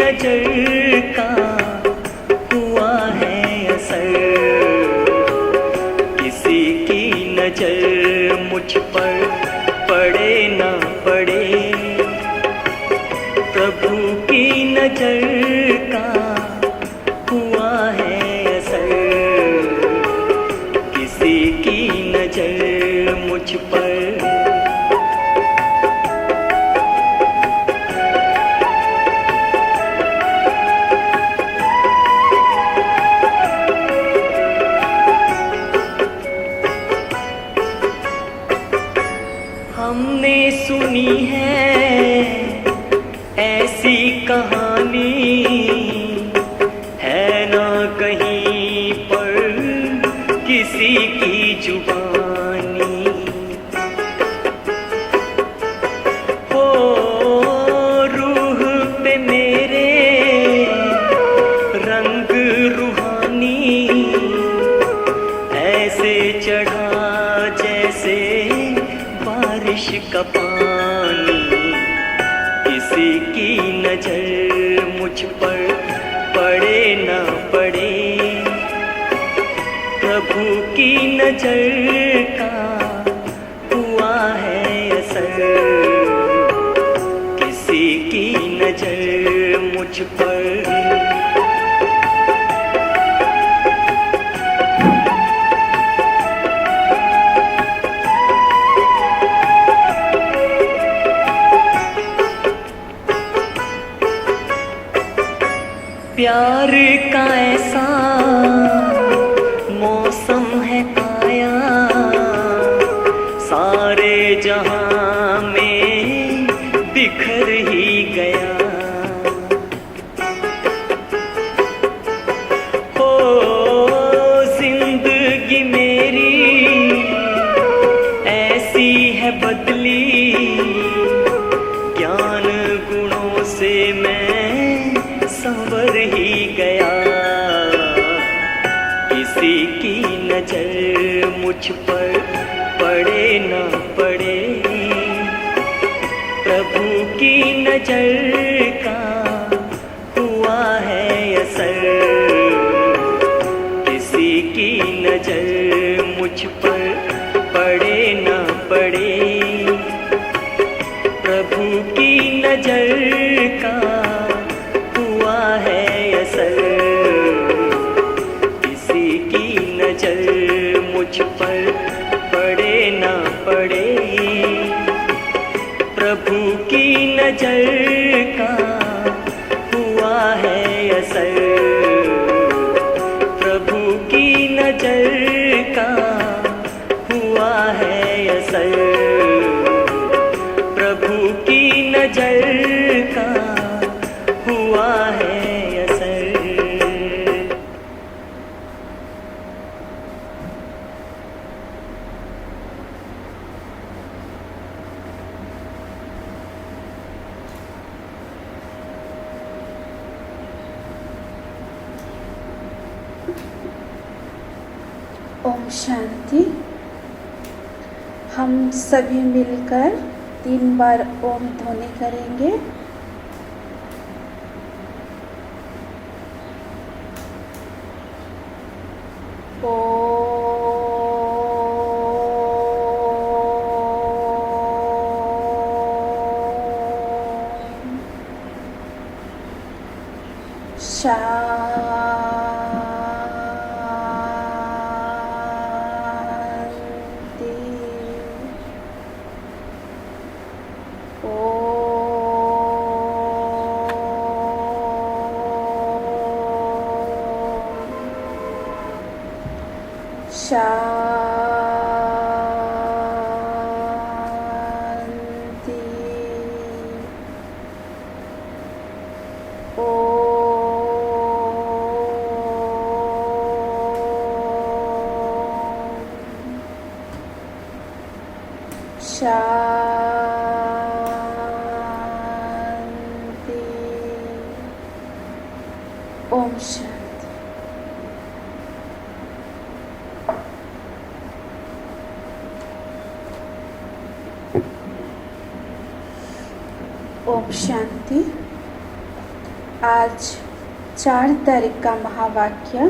नजर का हुआ है असर, किसी की नजर मुझ पर पड़े ना पड़े, प्रभु की नजर का हुआ है असर, किसी की नजर मुझ पर। हमने सुनी है ऐसी कहानी, है ना कहीं पर किसी की जुबानी, हो रूह पे मेरे रंग रूहानी, ऐसे चढ़ा जैसे बारिश का पानी, किसी की नजर मुझ पर पड़े ना पड़े, प्रभु की नजर का हुआ है असर, किसी की नजर मुझ पर। प्यार का ऐसा मौसम है आया, सारे जहां में बिखर ही गया, हो जिंदगी मेरी ऐसी है बदली, ज्ञान गुणों से मैं संवर ही गया, किसी की नजर मुझ पर पड़े ना पड़े, प्रभु की नजर का हुआ है असर, किसी की नजर मुझ पर पड़े ना पड़े, प्रभु की नजर का हुआ है असर, किसी की नजर मुझ पर पड़े ना पड़े, प्रभु की नजर का हुआ है असर, प्रभु की नजर का हुआ है असर, प्रभु की नजर का हुआ है असर। ओम शांति। हम सभी मिलकर 3 बार ओम ध्वनि करेंगे। ओम शांति। ओम शांति। आज 4 तारीख का महावाक्य।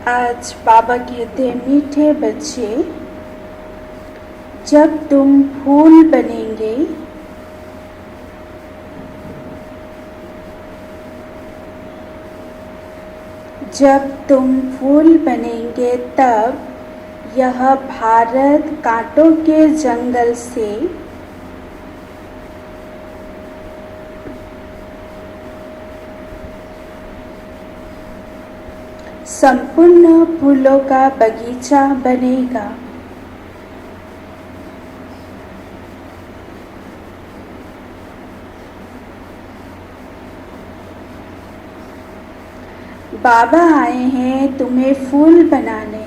आज बाबा कहते हैं, मीठे बच्चे, जब तुम फूल बनेंगे तब यह भारत कांटों के जंगल से संपूर्ण फूलों का बगीचा बनेगा। बाबा आए हैं तुम्हें फूल बनाने।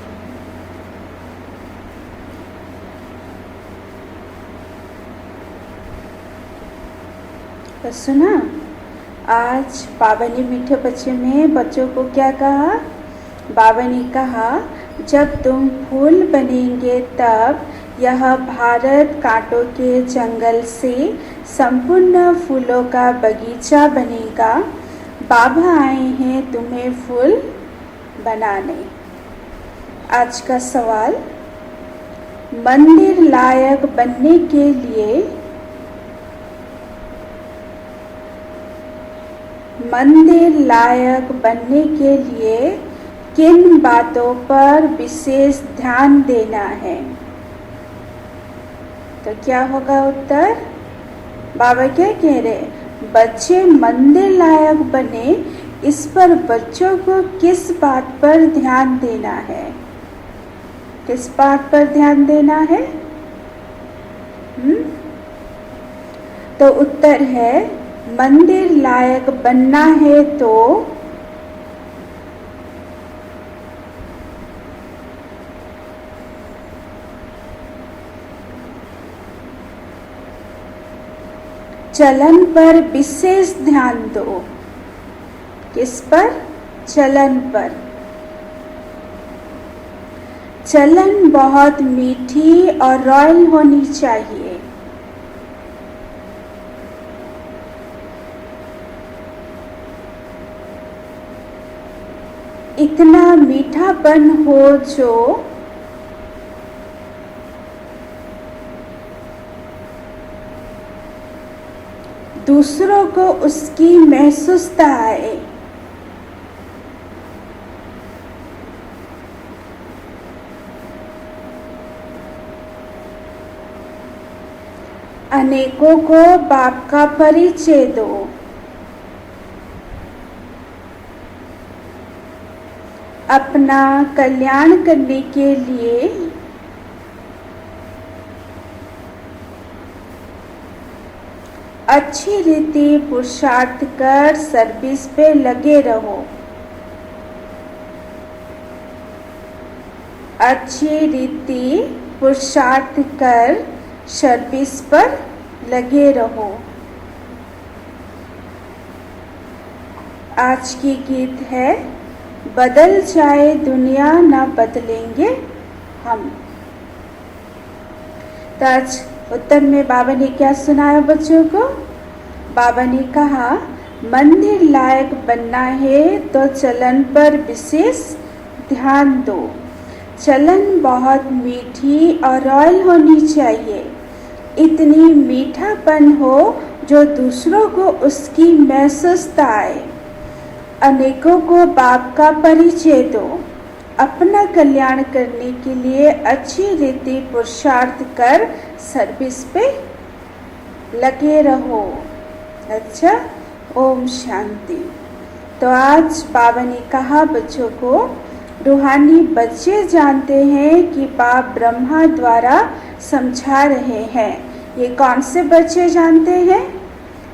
तो सुना, आज बाबा ने मीठे बच्चे में बच्चों को क्या कहा? बाबा ने कहा, जब तुम फूल बनेंगे तब यह भारत कांटों के जंगल से संपूर्ण फूलों का बगीचा बनेगा। बाबा आए हैं तुम्हें फूल बनाने। आज का सवाल, मंदिर लायक बनने के लिए किन बातों पर विशेष ध्यान देना है? तो क्या होगा उत्तर? बाबा क्या कह रहे? बच्चे मंदिर लायक बने, इस पर बच्चों को किस बात पर ध्यान देना है? किस बात पर ध्यान देना है? तो उत्तर है, मंदिर लायक बनना है तो चलन पर विशेष ध्यान दो। किस पर? चलन पर। चलन बहुत मीठी और रॉयल होनी चाहिए। इतना मीठापन हो जो दूसरों को उसकी महसूसता आए। अनेकों को बाप का परिचय दो। अपना कल्याण करने के लिए अच्छी रीति पुरुषार्थ कर सर्विस पे लगे रहो। अच्छी रीति पुरुषार्थ कर सर्विस पर लगे रहो। आज की गीत है, बदल जाए दुनिया ना बदलेंगे हम। तो आज उत्तर में बाबा ने क्या सुनाया बच्चों को? बाबा ने कहा, मंदिर लायक बनना है तो चलन पर विशेष ध्यान दो। चलन बहुत मीठी और रॉयल होनी चाहिए। इतनी मीठापन हो जो दूसरों को उसकी महसूसता आए। अनेकों को बाप का परिचय दो। अपना कल्याण करने के लिए अच्छी रीति पुरुषार्थ कर सर्विस पे लगे रहो। अच्छा, ओम शांति। तो आज बाबा ने कहा बच्चों को, रूहानी बच्चे जानते हैं कि बाप ब्रह्मा द्वारा समझा रहे हैं। ये कौन से बच्चे जानते हैं?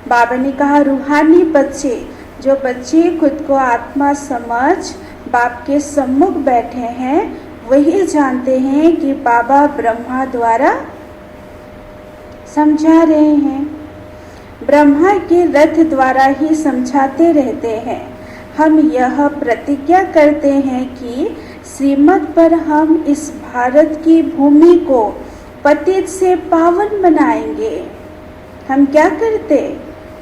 बाबा ने कहा, रूहानी बच्चे, जो बच्चे खुद को आत्मा समझ बाप के सम्मुख बैठे हैं, वही जानते हैं कि बाबा ब्रह्मा द्वारा समझा रहे हैं। ब्रह्मा के रथ द्वारा ही समझाते रहते हैं। हम यह प्रतिज्ञा करते हैं कि श्रीमत पर हम इस भारत की भूमि को पतित से पावन बनाएंगे। हम क्या करते?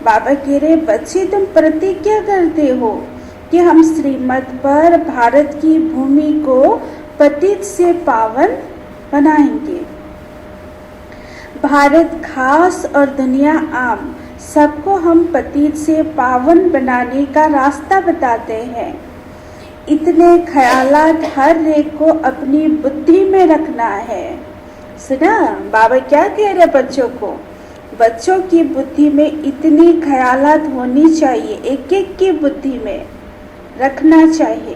बाबा कह रहे बच्चे तुम प्रतिज्ञा करते हो कि हम श्रीमत पर भारत की भूमि को पतित से पावन बनाएंगे। भारत खास और दुनिया आम सबको हम पतित से पावन बनाने का रास्ता बताते हैं। इतने ख्यालात हर एक को अपनी बुद्धि में रखना है। सुना बाबा क्या कह रहे बच्चों को? बच्चों की बुद्धि में इतनी ख्यालात होनी चाहिए, एक एक की बुद्धि में रखना चाहिए।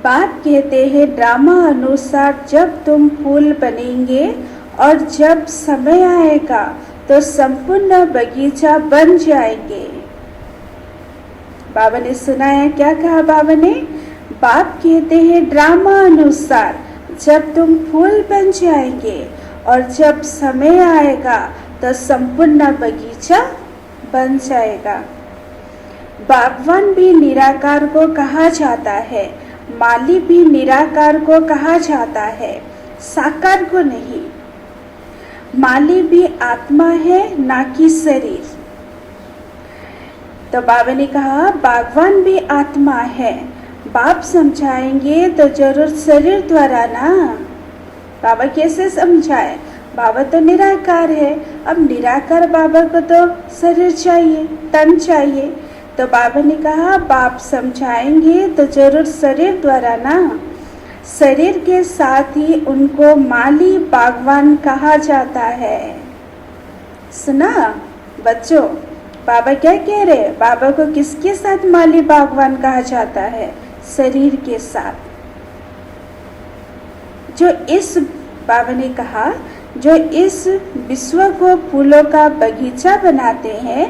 बाप कहते हैं ड्रामा अनुसार जब तुम फूल बनेंगे और जब समय आएगा तो संपूर्ण बगीचा बन जाएंगे। बाबा ने सुनाया क्या कहा बाबा ने? बाप कहते हैं ड्रामा अनुसार जब तुम फूल बन जाएंगे और जब समय आएगा तो संपूर्ण बगीचा बन जाएगा। बागवान भी निराकार को कहा जाता है, माली भी निराकार को कहा जाता है, साकार को नहीं। माली भी आत्मा है ना कि शरीर। तो बाबा ने कहा बागवान भी आत्मा है। बाप समझाएंगे तो जरूर शरीर द्वारा ना। बाबा कैसे समझाए? बाबा तो निराकार है, अब निराकार बाबा को तो शरीर चाहिए, तन चाहिए। तो बाबा ने कहा बाप समझाएंगे तो जरूर शरीर द्वारा ना। शरीर के साथ ही उनको माली बागवान कहा जाता है। सुना बच्चों, बाबा क्या कह रहे? बाबा को किसके साथ माली बागवान कहा जाता है? शरीर के साथ। जो इस बाबा ने कहा जो इस विश्व को फूलों का बगीचा बनाते हैं,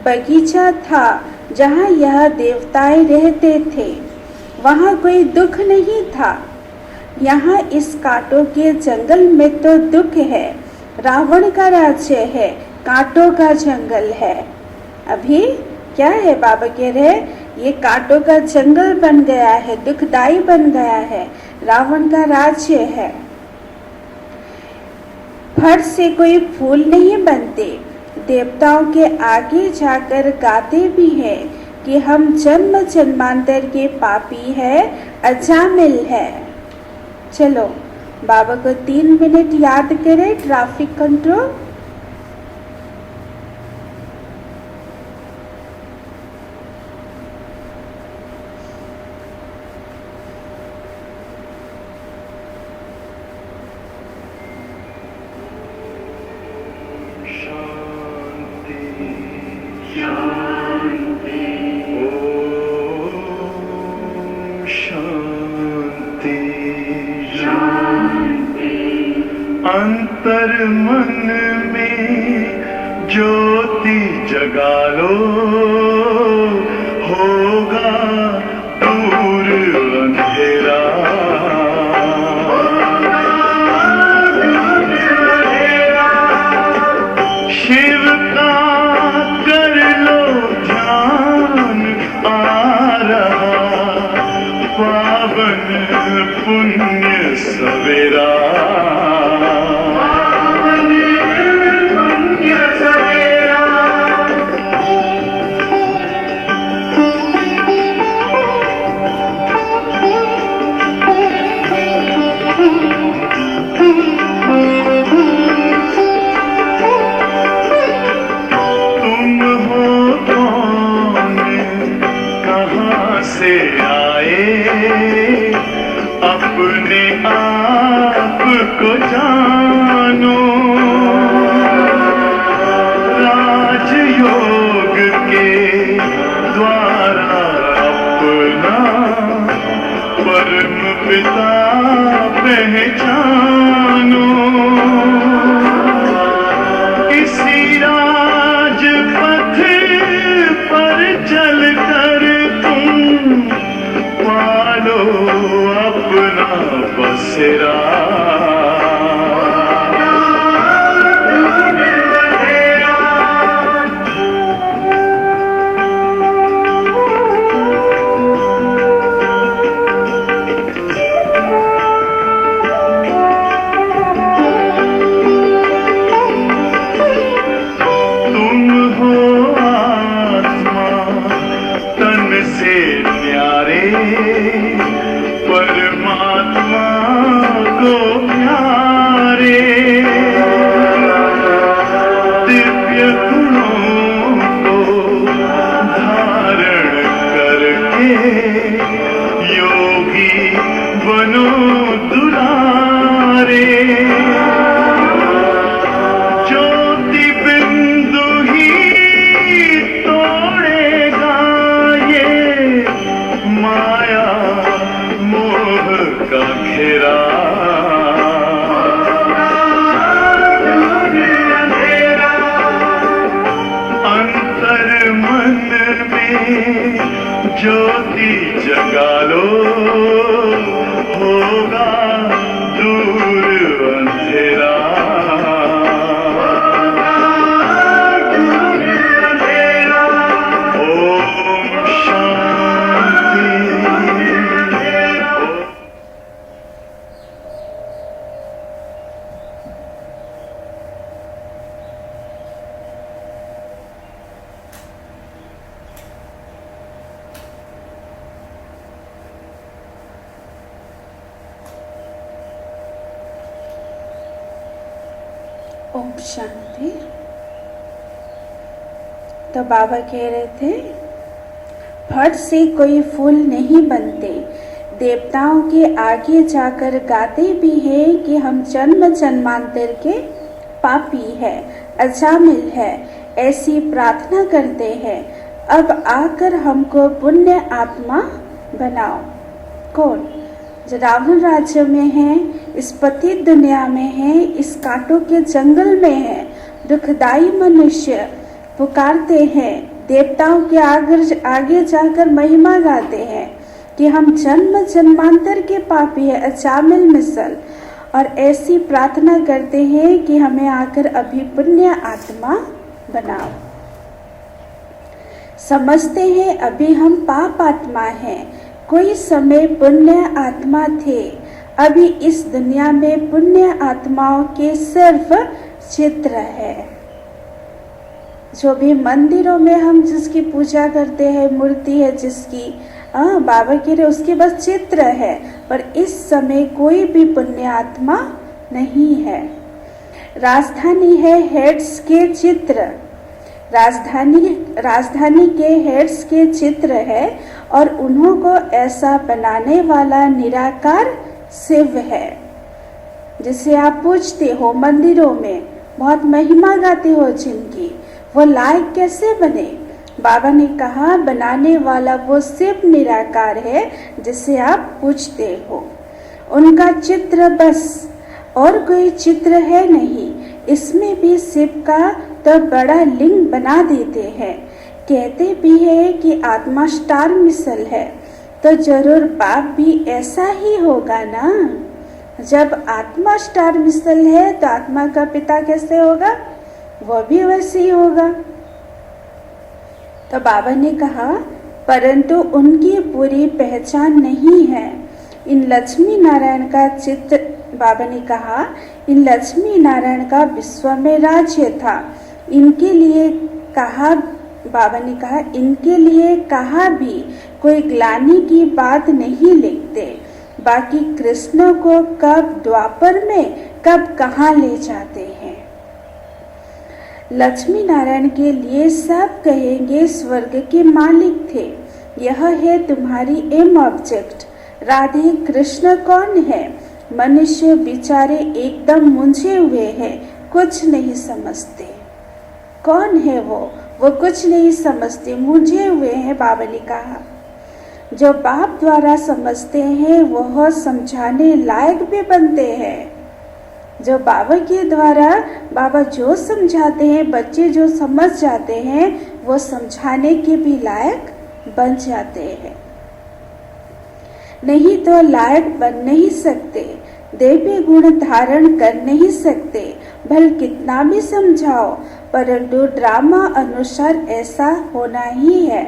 बगीचा था जहाँ यह देवताएं रहते थे, वहाँ कोई दुख नहीं था। यहाँ इस कांटों के जंगल में तो दुख है। रावण का राज्य है, कांटों का जंगल है। अभी क्या है? बाबा कह रहे ये कांटों का जंगल बन गया है, दुखदाई बन गया है, रावण का राज्य है। फट से कोई फूल नहीं बनते। देवताओं के आगे जाकर गाते भी हैं कि हम जन्म जन्मांतर के पापी है, अजामिल है। चलो बाबा को 3 मिनट याद करें ट्रैफिक कंट्रोल। अंतर मन में ज्योति जगा लो, होगा दूर अंधेरा। शिव का कर लो ध्यान, आ रहा पावन पुण्य सवेरा। अपने आप को जानो, राजयोग के द्वारा अपना परम पिता पहचानो। इसी राजपथ पर चलकर तुम पालो अपना बसेरा। अंधेरा, अंतर मन में ज्योति जगा लो, होगा दूर अंधेरा। ओम शांति। ओम शांति। तो बाबा कह रहे थे, फट से कोई फूल नहीं बनते। देवताओं के आगे जाकर गाते भी हैं कि हम जन्म जन्मांतर के पापी है, अजामिल है, ऐसी प्रार्थना करते हैं। अब आकर हमको पुण्य आत्मा बनाओ। कौन? जो रावण राज्य में है, इस पतित दुनिया में है, इस कांटों के जंगल में है, दुखदाई मनुष्य पुकारते हैं, देवताओं के आगे जाकर महिमा गाते हैं कि हम जन्म जन्मांतर के पापी है, अजामिल मिसल, और ऐसी प्रार्थना करते हैं कि हमें आकर अभी पुण्य आत्मा बनाओ। समझते हैं अभी हम पाप आत्मा हैं, कोई समय पुण्य आत्मा थे, अभी इस दुनिया में पुण्य आत्माओं के सिर्फ चित्र है। जो भी मंदिरों में हम जिसकी पूजा करते हैं, मूर्ति है जिसकी, बाबा के लिए उसके बस चित्र है, पर इस समय कोई भी पुण्य आत्मा नहीं है। राजधानी है हेड्स के चित्र, राजधानी के हेड्स के चित्र है, और उन्हों को ऐसा बनाने वाला निराकार शिव है, जिसे आप पूजते हो मंदिरों में, बहुत महिमा गाते हो जिनकी, वो लायक कैसे बने? बाबा ने कहा बनाने वाला वो शिव निराकार है जिसे आप पूजते हो। उनका चित्र बस, और कोई चित्र है नहीं। इसमें भी शिव का तो बड़ा लिंग बना देते हैं। कहते भी है कि आत्मा स्टार मिसल है, तो जरूर बाप भी ऐसा ही होगा ना। जब आत्मा स्टार मिसल है तो आत्मा का पिता कैसे होगा? वो भी वैसे ही होगा। तो बाबा ने कहा परंतु उनकी पूरी पहचान नहीं है। इन लक्ष्मी नारायण का चित्र, बाबा ने कहा इन लक्ष्मी नारायण का विश्व में राज्य था। इनके लिए कहा, बाबा ने कहा इनके लिए कहा भी कोई ग्लानि की बात नहीं लिखते। बाकी कृष्ण को कब द्वापर में कब कहाँ ले जाते हैं। लक्ष्मी नारायण के लिए सब कहेंगे स्वर्ग के मालिक थे। यह है तुम्हारी एम ऑब्जेक्ट। राधे कृष्ण कौन है? मनुष्य बेचारे एकदम मुंझे हुए हैं, कुछ नहीं समझते। कौन है वो कुछ नहीं समझते, मुंझे हुए हैं। बाबा ने कहा जो बाप द्वारा समझते हैं वह समझाने लायक भी बनते हैं। जो बाबा के द्वारा बाबा जो समझाते हैं, बच्चे जो समझ जाते हैं वो समझाने के भी लायक बन जाते हैं। नहीं तो लायक बन नहीं सकते, दैवी गुण धारण कर नहीं सकते। भले कितना भी समझाओ, परंतु ड्रामा अनुसार ऐसा होना ही है।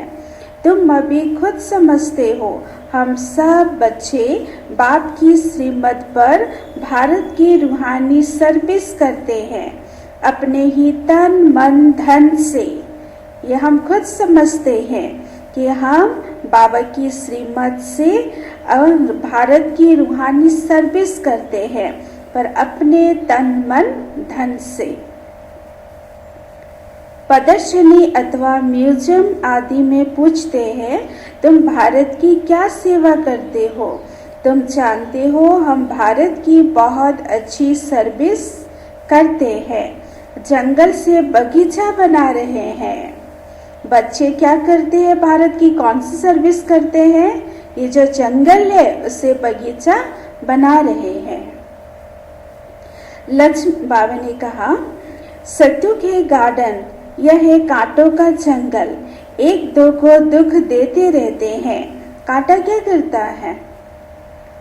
तुम अभी खुद समझते हो, हम सब बच्चे बाप की श्रीमत पर भारत की रूहानी सर्विस करते हैं अपने ही तन मन धन से। ये हम खुद समझते हैं कि हम बाबा की श्रीमत से और भारत की रूहानी सर्विस करते हैं, पर अपने तन मन धन से। प्रदर्शनी अथवा म्यूजियम आदि में पूछते हैं तुम भारत की क्या सेवा करते हो? तुम जानते हो हम भारत की बहुत अच्छी सर्विस करते हैं। जंगल से बगीचा बना रहे हैं। बच्चे क्या करते हैं? भारत की कौन सी सर्विस करते हैं? ये जो जंगल है उसे बगीचा बना रहे हैं। लक्ष्मी बाबा ने कहा, सत्युग है गार्डन, यह है कांटों का जंगल, एक दो को दुख देते रहते हैं। कांटा क्या करता है?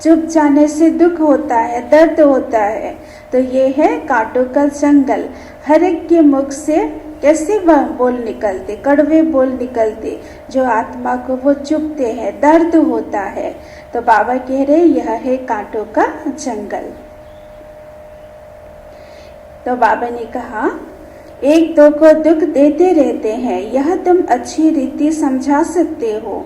चुप जाने से दुख होता है, दर्द होता है। तो ये है कांटों का जंगल। हर एक के मुख से कैसे वह बोल निकलते, कड़वे बोल निकलते, जो आत्मा को वो चुभते हैं, दर्द होता है। तो बाबा कह रहे यह है कांटों का जंगल। तो बाबा ने कहा, एक दो को दुख देते रहते हैं, यह तुम अच्छी रीति समझा सकते हो।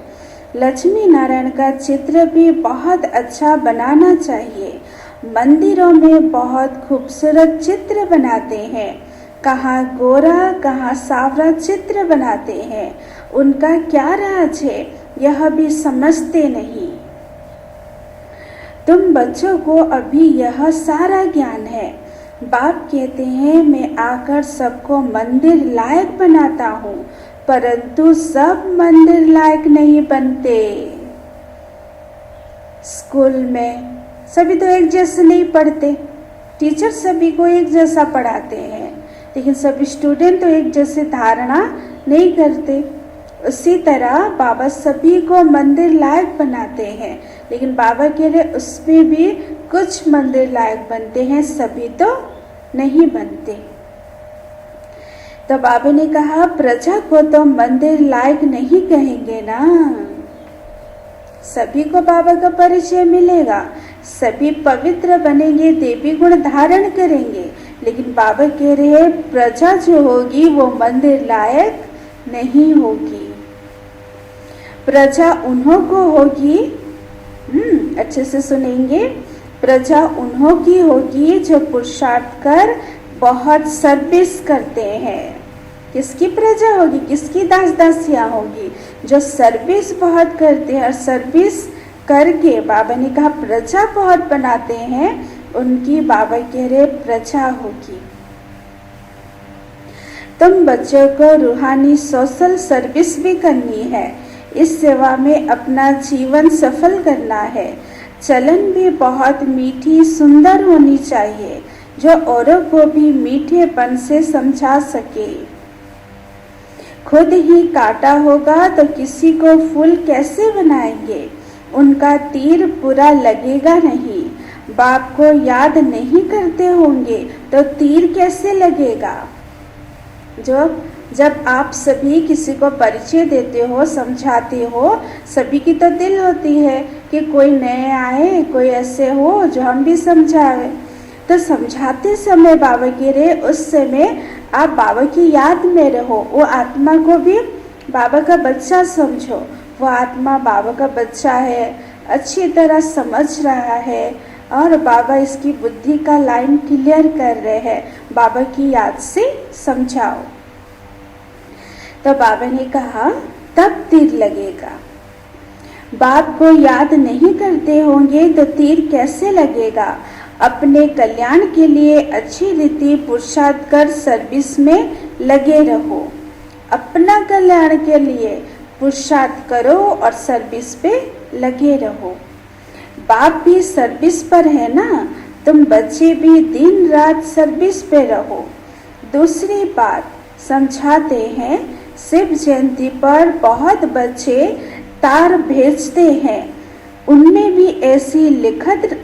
लक्ष्मी नारायण का चित्र भी बहुत अच्छा बनाना चाहिए। मंदिरों में बहुत खूबसूरत चित्र बनाते हैं, कहाँ गोरा कहाँ सावरा चित्र बनाते हैं। उनका क्या राज है यह भी समझते नहीं। तुम बच्चों को अभी यह सारा ज्ञान है। बाप कहते हैं मैं आकर सबको मंदिर लायक बनाता हूँ, परंतु सब मंदिर लायक नहीं बनते। स्कूल में सभी तो एक जैसे नहीं पढ़ते, टीचर सभी को एक जैसा पढ़ाते हैं, लेकिन सभी स्टूडेंट तो एक जैसे धारणा नहीं करते। उसी तरह बाबा सभी को मंदिर लायक बनाते हैं, लेकिन बाबा कह रहे उसमें भी कुछ मंदिर लायक बनते हैं, सभी तो नहीं बनते। तो बाबा ने कहा, प्रजा को तो मंदिर लायक नहीं कहेंगे ना। सभी को बाबा का परिचय मिलेगा, सभी पवित्र बनेंगे, देवी गुण धारण करेंगे, लेकिन बाबा कह रहे हैं प्रजा जो होगी वो मंदिर लायक नहीं होगी। प्रजा उन्हों को होगी, अच्छे से सुनेंगे, प्रजा उन्हों की होगी जो पुरुषार्थ कर बहुत सर्विस करते हैं। किसकी प्रजा होगी, किसकी दास दासियां होगी? जो सर्विस बहुत करते हैं और सर्विस करके बाबा ने कहा प्रजा बहुत बनाते हैं, उनकी बाबा कह रहे प्रजा होगी। तुम बच्चों को रूहानी सोशल सर्विस भी करनी है, इस सेवा में अपना जीवन सफल करना है। चलन भी बहुत मीठी सुंदर होनी चाहिए, जो औरों को भी मीठेपन से समझा सके। खुद ही काटा होगा तो किसी को फूल कैसे बनाएंगे? उनका तीर पूरा लगेगा नहीं। बाप को याद नहीं करते होंगे तो तीर कैसे लगेगा? जब आप सभी किसी को परिचय देते हो, समझाते हो, सभी की तो दिल होती है कि कोई नए आए, कोई ऐसे हो जो हम भी समझावे। तो समझाते समय बाबा कह रहे उस समय आप बाबा की याद में रहो, वो आत्मा को भी बाबा का बच्चा समझो। वो आत्मा बाबा का बच्चा है, अच्छी तरह समझ रहा है और बाबा इसकी बुद्धि का लाइन क्लियर कर रहे हैं। बाबा की याद से समझाओ। तो बाबा ने कहा तब तीर लगेगा। बाप को याद नहीं करते होंगे तो तीर कैसे लगेगा? अपने कल्याण के लिए अच्छी रीति पुरुषार्थ कर सर्विस में लगे रहो। अपना कल्याण के लिए पुरुषार्थ करो और सर्विस पे लगे रहो। बाप भी सर्विस पर है ना, तुम बच्चे भी दिन रात सर्विस पे रहो। दूसरी बात समझाते हैं, शिव जयंती पर बहुत बच्चे तार भेजते हैं, उनमें भी ऐसी लिखत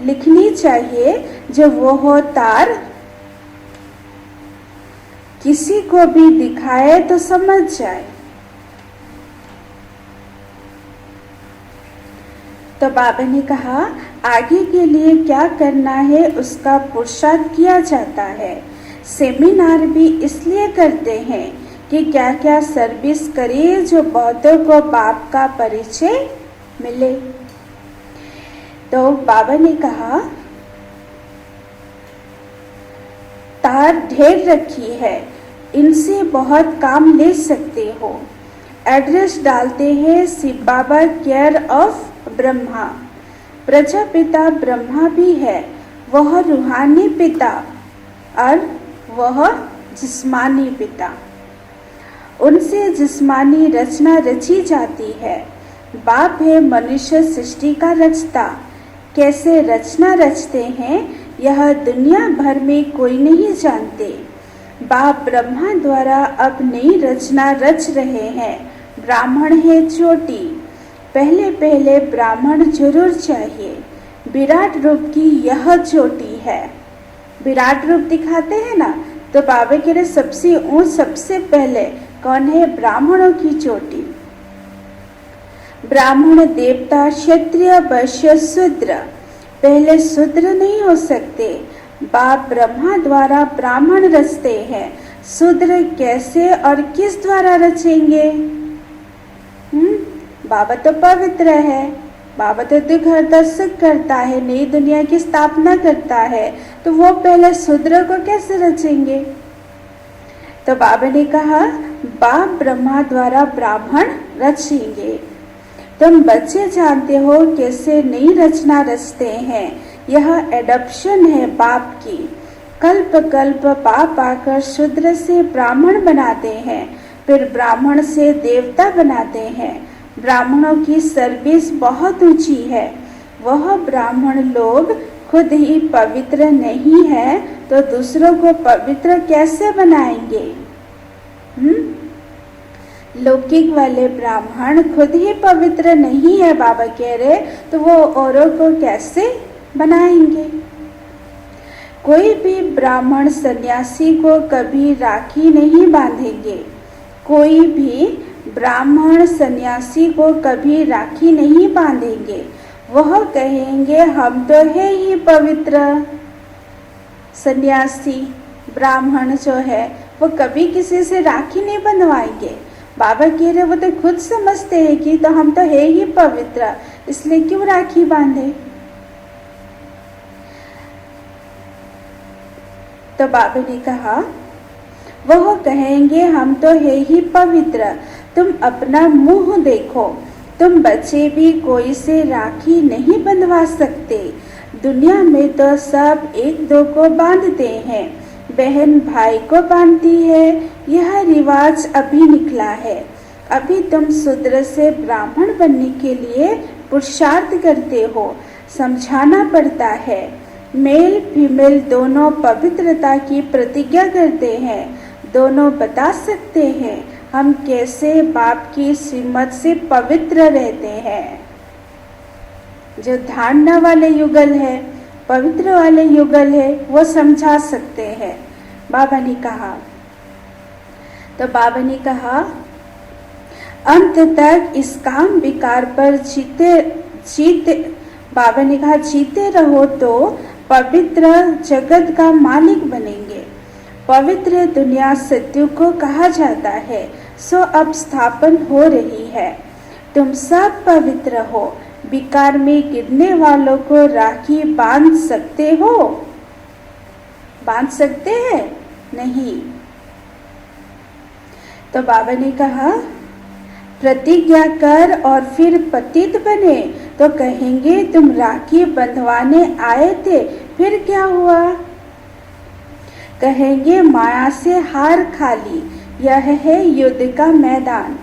लिखनी चाहिए जो वो तार किसी को भी दिखाए तो समझ जाए। तो बाबा ने कहा आगे के लिए क्या करना है उसका पुरुषार्थ किया जाता है। सेमिनार भी इसलिए करते हैं कि क्या क्या सर्विस करे जो बहुतों को बाप का परिचय मिले। तो बाबा ने कहा तार ढेर रखी है, इनसे बहुत काम ले सकते हो। एड्रेस डालते हैं शिव बाबा केयर ऑफ ब्रह्मा। प्रजापिता ब्रह्मा भी है, वह रूहानी पिता और वह जिस्मानी पिता। उनसे जिस्मानी रचना रची जाती है। बाप है मनुष्य सृष्टि का रचता। कैसे रचना रचते हैं यह दुनिया भर में कोई नहीं जानते। बाप ब्रह्मा द्वारा अब नई रचना रच रहे हैं। ब्राह्मण है चोटी, पहले पहले ब्राह्मण जरूर चाहिए। विराट रूप की यह चोटी है। विराट रूप दिखाते हैं ना, तो बाबा कह रहे सबसे ऊंच सबसे पहले कौन है? ब्राह्मणों की चोटी। ब्राह्मण देवता क्षत्रिय वैश्य शूद्र, पहले शूद्र नहीं हो सकते। बाप ब्रह्मा द्वारा ब्राह्मण रचते हैं, शूद्र कैसे और किस द्वारा रचेंगे? बाबा तो पवित्र है, बाबा तो दुख हरता सुख करता है, नई दुनिया की स्थापना करता है, तो वो पहले शूद्र को कैसे रचेंगे? तो बाबा ने कहा बाप ब्रह्मा द्वारा ब्राह्मण रचेंगे। तुम बच्चे जानते हो कैसे नई रचना रचते हैं। यह एडॉप्शन है बाप की। कल्प कल्प बाप आकर शूद्र से ब्राह्मण बनाते हैं, फिर ब्राह्मण से देवता बनाते हैं। ब्राह्मणों की सर्विस बहुत ऊंची है। वह ब्राह्मण लोग खुद ही पवित्र नहीं है तो दूसरों को पवित्र कैसे बनाएंगे? लौकिक वाले ब्राह्मण खुद ही पवित्र नहीं है, बाबा कह रहे, तो वो औरों को कैसे बनाएंगे? कोई भी ब्राह्मण सन्यासी को कभी राखी नहीं बांधेंगे। कोई भी ब्राह्मण सन्यासी को कभी राखी नहीं बांधेंगे। वह कहेंगे हम तो है ही पवित्र। सन्यासी ब्राह्मण जो है वो कभी किसी से राखी नहीं बंधवाएंगे। बाबा कह रहे वो तो खुद समझते हैं कि तो हम तो है ही पवित्र, इसलिए क्यों राखी बांधे? तो बाबा ने कहा वह कहेंगे हम तो है ही पवित्र, तुम अपना मुंह देखो। तुम बच्चे भी कोई से राखी नहीं बंधवा सकते। दुनिया में तो सब एक दो को बांधते हैं, बहन भाई को बांधती है। यह रिवाज अभी निकला है। अभी तुम शूद्र से ब्राह्मण बनने के लिए पुरुषार्थ करते हो, समझाना पड़ता है। मेल फीमेल दोनों पवित्रता की प्रतिज्ञा करते हैं, दोनों बता सकते हैं हम कैसे बाप की श्रीमत से पवित्र रहते हैं। जो धारणा वाले युगल है, पवित्र वाले युगल है, वो समझा सकते हैं। बाबा ने कहा तो बाबा ने कहा अंत तक इस काम विकार पर जीते बाबा ने कहा जीते रहो तो पवित्र जगत का मालिक बनेंगे। पवित्र दुनिया सत्य को कहा जाता है, सो अब स्थापन हो रही है। तुम सब पवित्र हो। विकार में गिरने वालों को राखी बांध सकते हो? बांध सकते हैं? नहीं। तो बाबा ने कहा प्रतिज्ञा कर और फिर पतित बने तो कहेंगे तुम राखी बंधवाने आए थे, फिर क्या हुआ? कहेंगे माया से हार खा ली। यह है युद्ध का मैदान।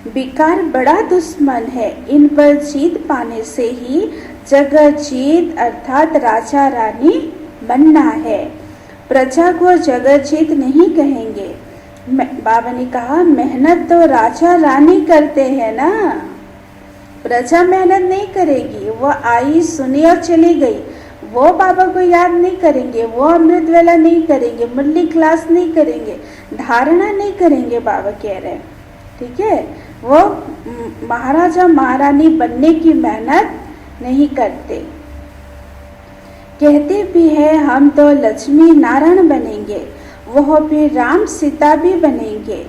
विकार बड़ा दुश्मन है। इन पर जीत पाने से ही जगत जीत अर्थात राजा रानी बनना है। प्रजा को जगत जीत नहीं कहेंगे। बाबा ने कहा मेहनत तो राजा रानी करते हैं ना, प्रजा मेहनत नहीं करेगी। वो आई सुनी और चली गई, वो बाबा को याद नहीं करेंगे, वो अमृत वेला नहीं करेंगे, मुरली क्लास नहीं करेंगे, धारणा नहीं करेंगे। बाबा कह रहे हैं ठीक है, वो महाराजा महारानी बनने की मेहनत नहीं करते। कहते भी है हम तो लक्ष्मी नारायण बनेंगे, वह भी राम सीता भी बनेंगे।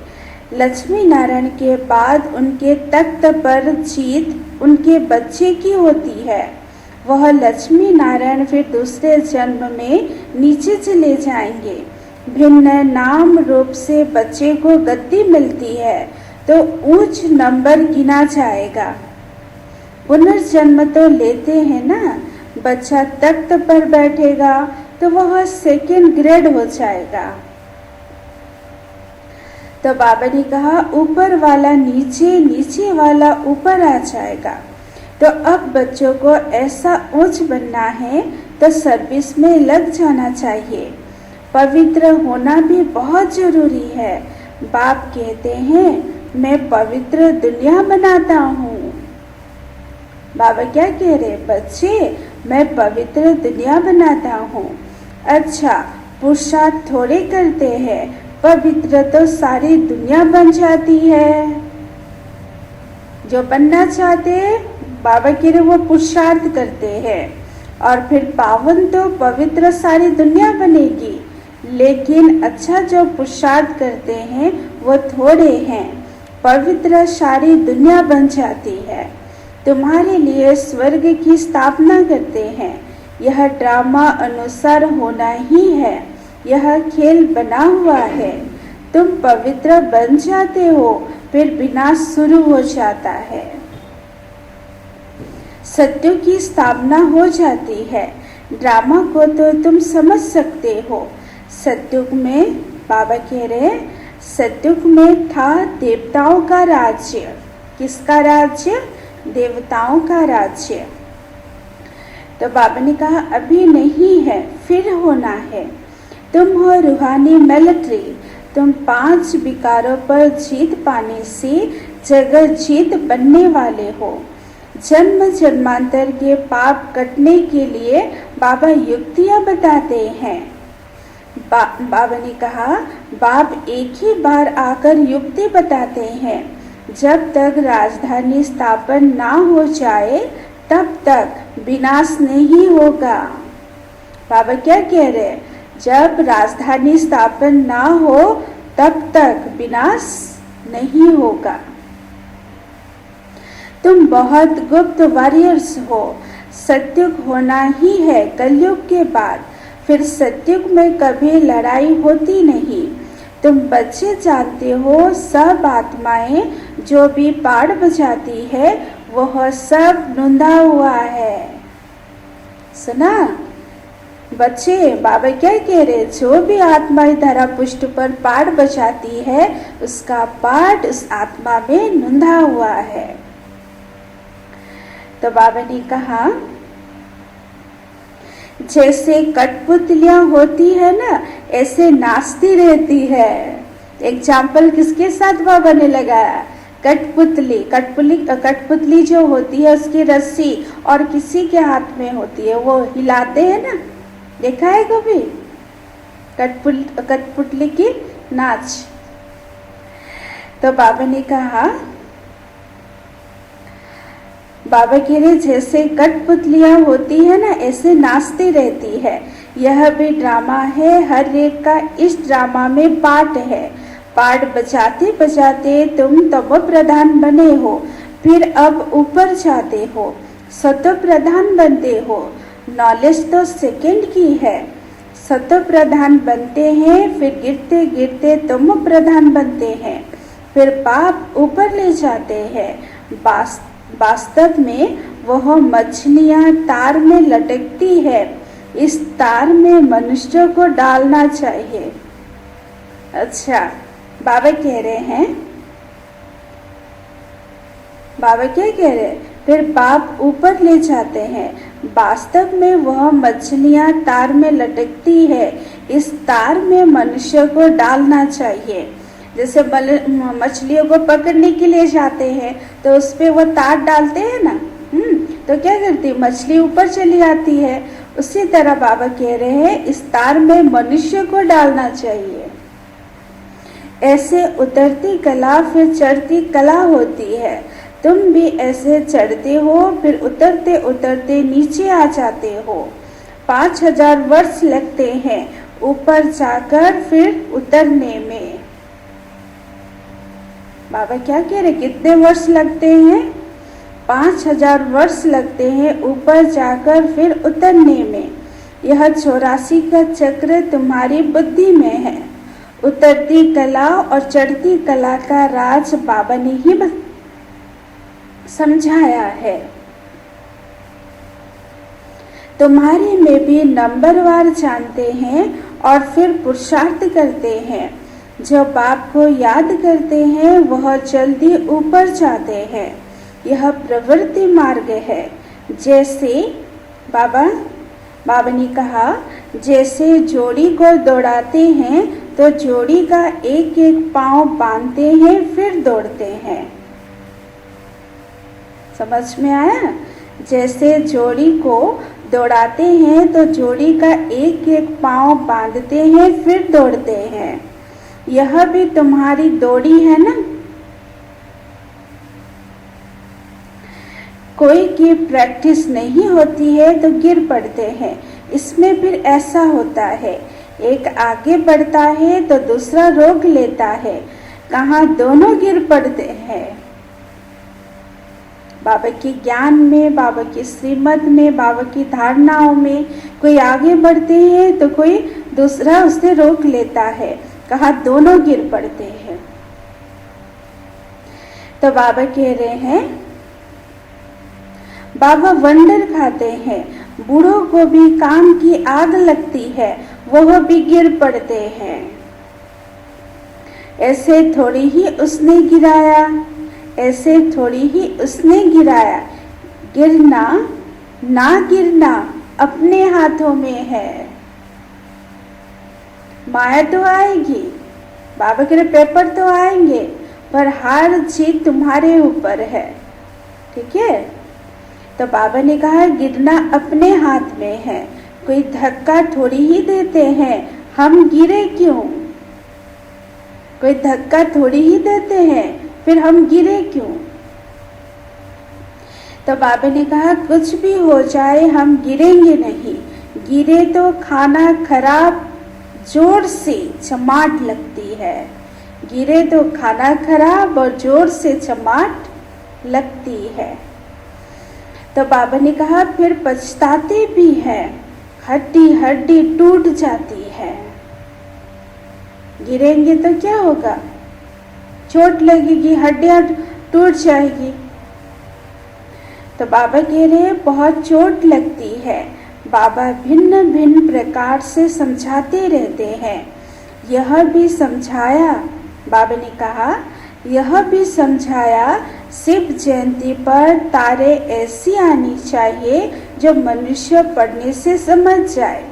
लक्ष्मी नारायण के बाद उनके तख्त पर जीत उनके बच्चे की होती है। वह लक्ष्मी नारायण फिर दूसरे जन्म में नीचे चले जाएंगे। भिन्न नाम रूप से बच्चे को गद्दी मिलती है तो उच्च नंबर गिना जाएगा। पुनर्जन्म तो लेते हैं ना, बच्चा तख्त पर बैठेगा तो वह सेकंड ग्रेड हो जाएगा। तो बाबा ने कहा ऊपर वाला नीचे, नीचे वाला ऊपर आ जाएगा। तो अब बच्चों को ऐसा ऊंच बनना है तो सर्विस में लग जाना चाहिए। पवित्र होना भी बहुत जरूरी है। बाप कहते हैं मैं पवित्र दुनिया बनाता हूँ। बाबा क्या कह रहे, बच्चे मैं पवित्र दुनिया बनाता हूँ। अच्छा, पुरुषार्थ थोड़े करते हैं, पवित्र तो सारी दुनिया बन जाती है। जो बनना चाहते हैं बाबा कह रहे वो पुरुषार्थ करते हैं और फिर पावन तो पवित्र सारी दुनिया बनेगी। लेकिन अच्छा, जो पुरुषार्थ करते हैं वो थोड़े हैं, पवित्र सारी दुनिया बन जाती है। तुम्हारे लिए स्वर्ग की स्थापना करते हैं। यह ड्रामा अनुसार होना ही है, यह खेल बना हुआ है। तुम पवित्र बन जाते हो, फिर विनाश शुरू हो जाता है। सत्य की स्थापना हो जाती है। ड्रामा को तो तुम समझ सकते हो। सत्युग में बाबा कह रहे सत्युग में था देवताओं का राज्य। किसका राज्य? देवताओं का राज्य। तो बाबा ने कहा अभी नहीं है, फिर होना है। तुम हो रूहानी मिलिट्री। तुम 5 विकारों पर जीत पाने से जगत जीत बनने वाले हो। जन्म जन्मांतर के पाप कटने के लिए बाबा युक्तियां बताते हैं। बाबा ने कहा बाप एक ही बार आकर युक्ति बताते हैं। जब तक राजधानी स्थापन ना हो जाए तब तक विनाश नहीं होगा। बाबा क्या कह रहे हैं? जब राजधानी स्थापन ना हो तब तक विनाश नहीं होगा। तुम बहुत गुप्त वॉरियर्स हो। सत्युग होना ही है कलयुग के बाद। फिर सत्युग में कभी लड़ाई होती नहीं। तुम बच्चे जानते हो सब आत्माएं जो भी पाड़ बजाती है वह सब नूंदा हुआ है। सुना बच्चे, बाबा क्या कह रहे? जो भी आत्मा धरा पुष्ट पर पाड़ बजाती है उसका पाठ उस आत्मा में नूंदा हुआ है। तो बाबा ने कहा जैसे कठपुतलियां होती है ना, ऐसे नाचती रहती है। एग्जाम्पल किसके साथ बाबा ने लगाया? कठपुतली जो होती है उसकी रस्सी और किसी के हाथ में होती है, वो हिलाते हैं ना, देखा है कभी कठपुतली की नाच? तो बाबा ने कहा, बाबा कह रहे जैसे कठपुतलियां होती है ना, ऐसे नाचती रहती है। यह भी ड्रामा है, हर एक का इस ड्रामा में पार्ट है। पार्ट बजाते बजाते तुम तमो प्रधान बने हो, फिर अब ऊपर जाते हो, सतो प्रधान बनते हो। नॉलेज तो सेकंड की है। सतो प्रधान बनते हैं, फिर गिरते गिरते तमो प्रधान बनते हैं, फिर पाप ऊपर ले जाते हैं। वास्तव में वह मछलियां तार में लटकती है। इस तार में मनुष्य को डालना चाहिए। अच्छा, बाबा कह रहे हैं, बाबा क्या कह रहे हैं? फिर पाप ऊपर ले जाते हैं। वास्तव में वह मछलियां तार में लटकती है। इस तार में मनुष्य को डालना चाहिए। जैसे मछलियों को पकड़ने के लिए जाते हैं तो उस पे वो तार डालते हैं ना, तो क्या करती है? मछली ऊपर चली आती है। उसी तरह बाबा कह रहे हैं इस तार में मनुष्य को डालना चाहिए। ऐसे उतरती कला फिर चढ़ती कला होती है। तुम भी ऐसे चढ़ते हो, फिर उतरते उतरते नीचे आ जाते हो। 5000 वर्ष लगते हैं ऊपर जाकर फिर उतरने में। बाबा क्या कह रहे? कितने वर्ष लगते हैं? 5000 वर्ष लगते हैं ऊपर जाकर फिर उतरने में। यह 84 का चक्र तुम्हारी बुद्धि में है। उतरती कला और चढ़ती कला का राज बाबा ने ही समझाया है। तुम्हारे में भी नंबरवार जानते हैं और फिर पुरुषार्थ करते हैं। जो बाप को याद करते हैं वह जल्दी ऊपर जाते हैं। यह प्रवृत्ति मार्ग है। जैसे बाबा ने कहा, जैसे जोड़ी को दौड़ाते हैं तो जोड़ी का एक एक पांव बांधते हैं फिर दौड़ते हैं। समझ में आया? जैसे जोड़ी को दौड़ाते हैं तो जोड़ी का एक एक पांव बांधते हैं फिर दौड़ते हैं। यह भी तुम्हारी दौड़ी है ना। कोई की प्रैक्टिस नहीं होती है तो गिर पड़ते हैं। इसमें फिर ऐसा होता है, एक आगे बढ़ता है तो दूसरा रोक लेता है। कहाँ दोनों गिर पड़ते हैं। बाबा के ज्ञान में, बाबा की श्रीमत में, बाबा की धारणाओं में कोई आगे बढ़ते हैं तो कोई दूसरा उसे रोक लेता है। कहाँ दोनों गिर पड़ते हैं। तो बाबा कह रहे हैं, बाबा वंडर खाते हैं। बूढ़ों को भी काम की आग लगती है, वह भी गिर पड़ते हैं। ऐसे थोड़ी ही उसने गिराया, ऐसे थोड़ी ही उसने गिराया। गिरना ना गिरना अपने हाथों में है। माया तो आएगी, बाबा के पेपर तो आएंगे, पर हार जीत तुम्हारे ऊपर है। ठीक है? तो बाबा ने कहा, गिरना अपने हाथ में है। कोई धक्का थोड़ी ही देते हैं, हम गिरे क्यों? कोई धक्का थोड़ी ही देते हैं, फिर हम गिरे क्यों? तो बाबा ने कहा, कुछ भी हो जाए हम गिरेंगे नहीं। गिरे तो खाना खराब जोर से चमाट लगती है। गिरे तो खाना खराब और जोर से चमाट लगती है। तो बाबा ने कहा, फिर पछताते भी हैं, हड्डी हड्डी टूट जाती है। गिरेंगे तो क्या होगा? चोट लगेगी, हड्डियां टूट जाएगी। तो बाबा कह रहे हैं, बहुत चोट लगती है। बाबा भिन्न भिन्न प्रकार से समझाते रहते हैं। यह भी समझाया, बाबा ने कहा, यह भी समझाया, शिव जयंती पर तारे ऐसी आनी चाहिए जो मनुष्य पढ़ने से समझ जाए।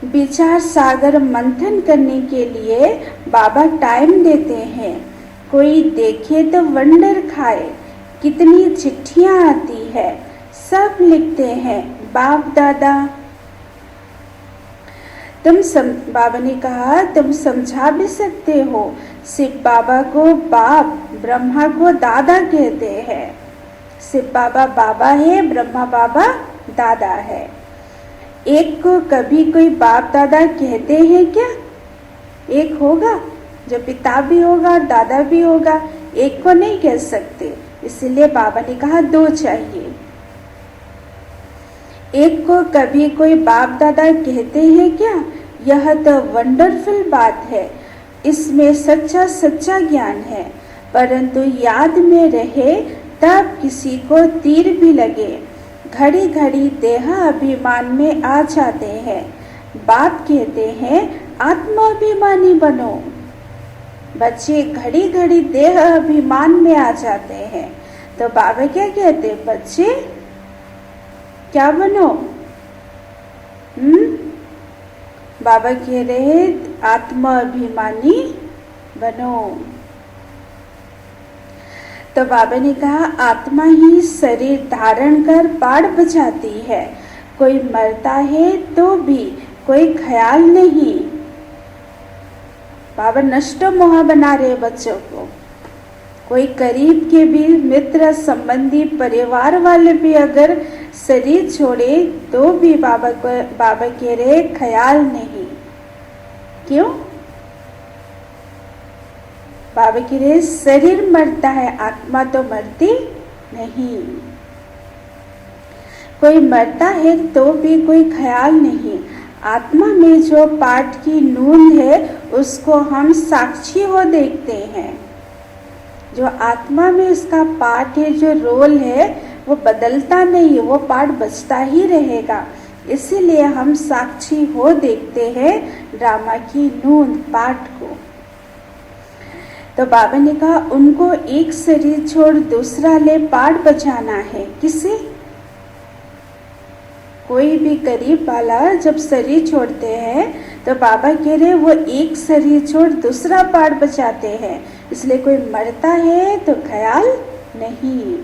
विचार सागर मंथन करने के लिए बाबा टाइम देते हैं। कोई देखे तो वंडर खाए। कितनी चिट्ठियां आती है, सब लिखते हैं बाप दादा। बाबा ने कहा, तुम समझा भी सकते हो। शिव बाबा को बाप, ब्रह्मा को दादा कहते हैं। शिव बाबा बाबा है, ब्रह्मा बाबा दादा है। एक को कभी कोई बाप दादा कहते हैं क्या? एक होगा जो पिता भी होगा और दादा भी होगा, एक को नहीं कह सकते। इसलिए बाबा ने कहा दो चाहिए। एक को कभी कोई बाप दादा कहते हैं क्या? यह तो वंडरफुल बात है। इसमें सच्चा सच्चा ज्ञान है, परंतु याद में रहे तब किसी को तीर भी लगे। घड़ी घड़ी देह अभिमान में आ जाते हैं। बाप कहते हैं आत्माभिमानी बनो। बच्चे घड़ी घड़ी देह अभिमान में आ जाते हैं, तो बाबा क्या कहते? बच्चे क्या बनो? बाबा कह रहे आत्माभिमानी बनो। तो बाबा ने कहा, आत्मा ही शरीर धारण कर पाड़ बजाती है। कोई मरता है तो भी कोई ख्याल नहीं। बाबा नष्ट मोह बना रहे बच्चों को। कोई करीब के भी मित्र संबंधी परिवार वाले भी अगर शरीर छोड़े तो भी बाबा कह रहे ख्याल नहीं। क्यों? बाबा कह रहे शरीर मरता है, आत्मा तो मरती नहीं। कोई मरता है तो भी कोई ख्याल नहीं। आत्मा में जो पाठ की नून है उसको हम साक्षी हो देखते हैं। जो आत्मा में उसका पाठ है, जो रोल है, वो बदलता नहीं, वो पाठ बचता ही रहेगा। इसीलिए हम साक्षी हो देखते हैं ड्रामा की नून पाठ को। तो तो बाबा ने कहा उनको एक शरीर छोड़ दूसरा ले पाठ बचाना है। किसे? कोई भी गरीब वाला जब शरीर छोड़ते हैं तो बाबा कह रहे वो एक शरीर छोड़ दूसरा पाठ बचाते हैं, इसलिए कोई मरता है तो ख्याल नहीं।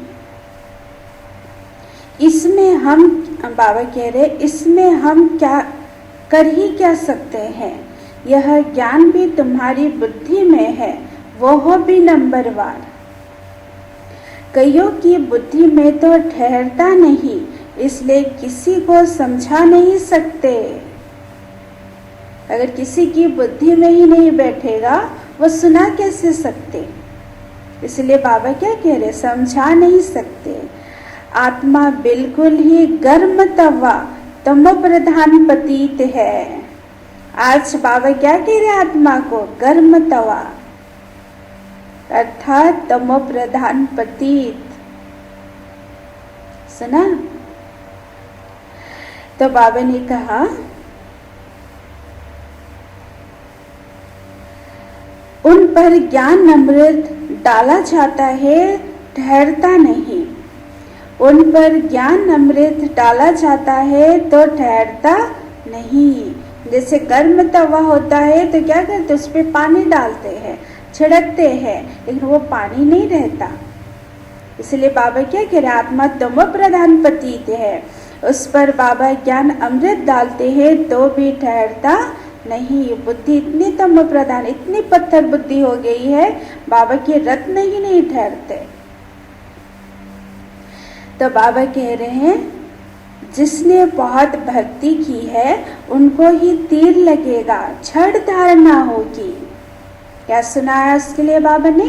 इसमें हम, बाबा कह रहे इसमें हम क्या कर ही क्या सकते हैं, यह ज्ञान भी तुम्हारी बुद्धि में है, वो भी नंबरवार। कईयों की बुद्धि में तो ठहरता नहीं, इसलिए किसी को समझा नहीं सकते। अगर किसी की बुद्धि में ही नहीं बैठेगा वो सुना कैसे सकते। इसलिए बाबा क्या कह रहे, समझा नहीं सकते। आत्मा बिल्कुल ही गर्म तवा तमो प्रधान पतित है। आज बाबा क्या कह रहे आत्मा को, गर्म तवा अर्थात तमो प्रधान पतित। सुना? तो बाबा ने कहा उन पर ज्ञान अमृत डाला जाता है, ठहरता नहीं। उन पर ज्ञान अमृत डाला जाता है तो ठहरता नहीं। जैसे गर्म तवा होता है तो क्या करते, उस पर पानी डालते हैं, छिड़कते हैं, लेकिन वो पानी नहीं रहता। इसलिए बाबा क्या कह रहे, आत्मा तमो प्रधान पतित है, उस पर बाबा ज्ञान अमृत डालते हैं तो भी ठहरता नहीं। बुद्धि इतनी तमो प्रधान, इतनी पत्थर बुद्धि हो गई है, बाबा के रत्न ही नहीं ठहरते। तो बाबा कह रहे हैं जिसने बहुत भक्ति की है उनको ही तीर लगेगा, छड़ धारणा होगी। क्या सुनाया उसके लिए बाबा ने?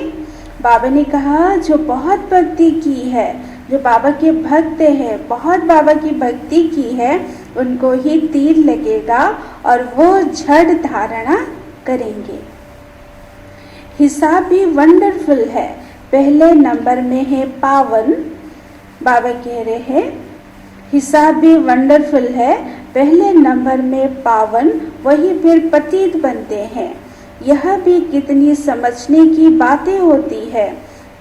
बाबा ने कहा जो बहुत भक्ति की है, जो बाबा के भक्त हैं, बहुत बाबा की भक्ति की है, उनको ही तीर लगेगा और वो झड़ धारणा करेंगे। हिसाब भी वंडरफुल है, पहले नंबर में है पावन। बाबा कह रहे हैं हिसाब भी वंडरफुल है, पहले नंबर में पावन, वही फिर पतित बनते हैं। यह भी कितनी समझने की बातें होती है।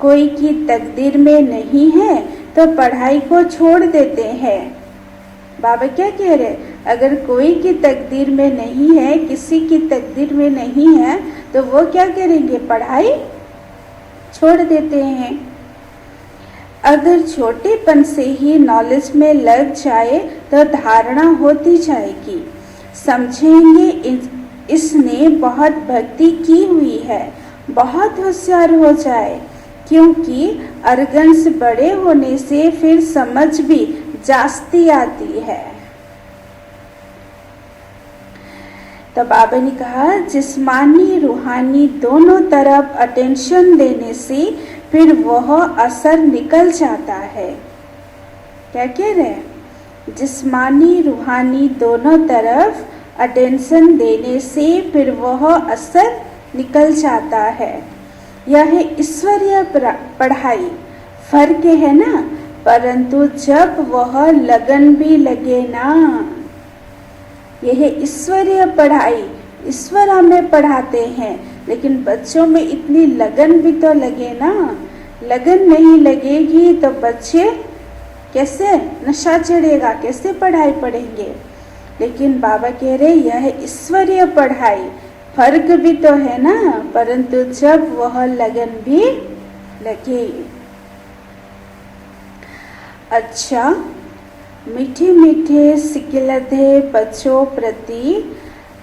कोई की तकदीर में नहीं है तो पढ़ाई को छोड़ देते हैं। बाबा क्या कह रहे, अगर कोई की तकदीर में नहीं है, किसी की तकदीर में नहीं है तो वो क्या करेंगे, पढ़ाई छोड़ देते हैं। अगर छोटेपन से ही नॉलेज में लग जाए तो धारणा होती जाएगी, समझेंगे इसने बहुत भक्ति की हुई है, बहुत होशियार हो जाए, क्योंकि अर्गन्स बड़े होने से फिर समझ भी जास्ती आती है। तो बाबा ने कहा जिस्मानी रूहानी दोनों तरफ अटेंशन देने से फिर वह असर निकल जाता है। क्या कह रहे हैं, जिस्मानी रूहानी दोनों तरफ अटेंशन देने से फिर वह असर निकल जाता है। यह ईश्वरीय पढ़ाई, फर्क है ना, परंतु जब वह लगन भी लगे ना, यह ईश्वरीय पढ़ाई, ईश्वर हमें पढ़ाते हैं, लेकिन बच्चों में इतनी लगन भी तो लगे ना। लगन नहीं लगेगी तो बच्चे कैसे, नशा चढ़ेगा, कैसे पढ़ाई पढ़ेंगे। लेकिन बाबा कह रहे यह ईश्वरीय पढ़ाई, फर्क भी तो है ना, परंतु जब वह लगन भी लगे। अच्छा, मीठे मीठे सिकिलधे बच्चों प्रति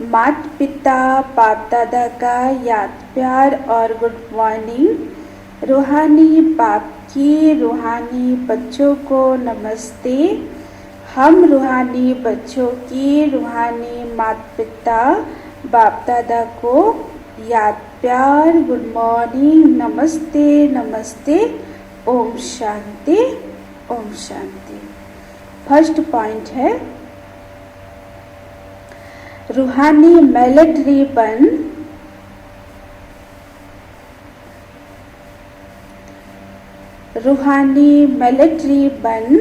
माता पिता बाप दादा का याद प्यार और गुड मॉर्निंग। रूहानी बाप की रूहानी बच्चों को नमस्ते। हम रूहानी बच्चों की रूहानी माता पिता बाप दादा को याद प्यार, गुड मॉर्निंग, नमस्ते नमस्ते, ओम शांति ओम शांति। फर्स्ट पॉइंट है रूहानी मिलिट्री बन रूहानी मिलिट्री बन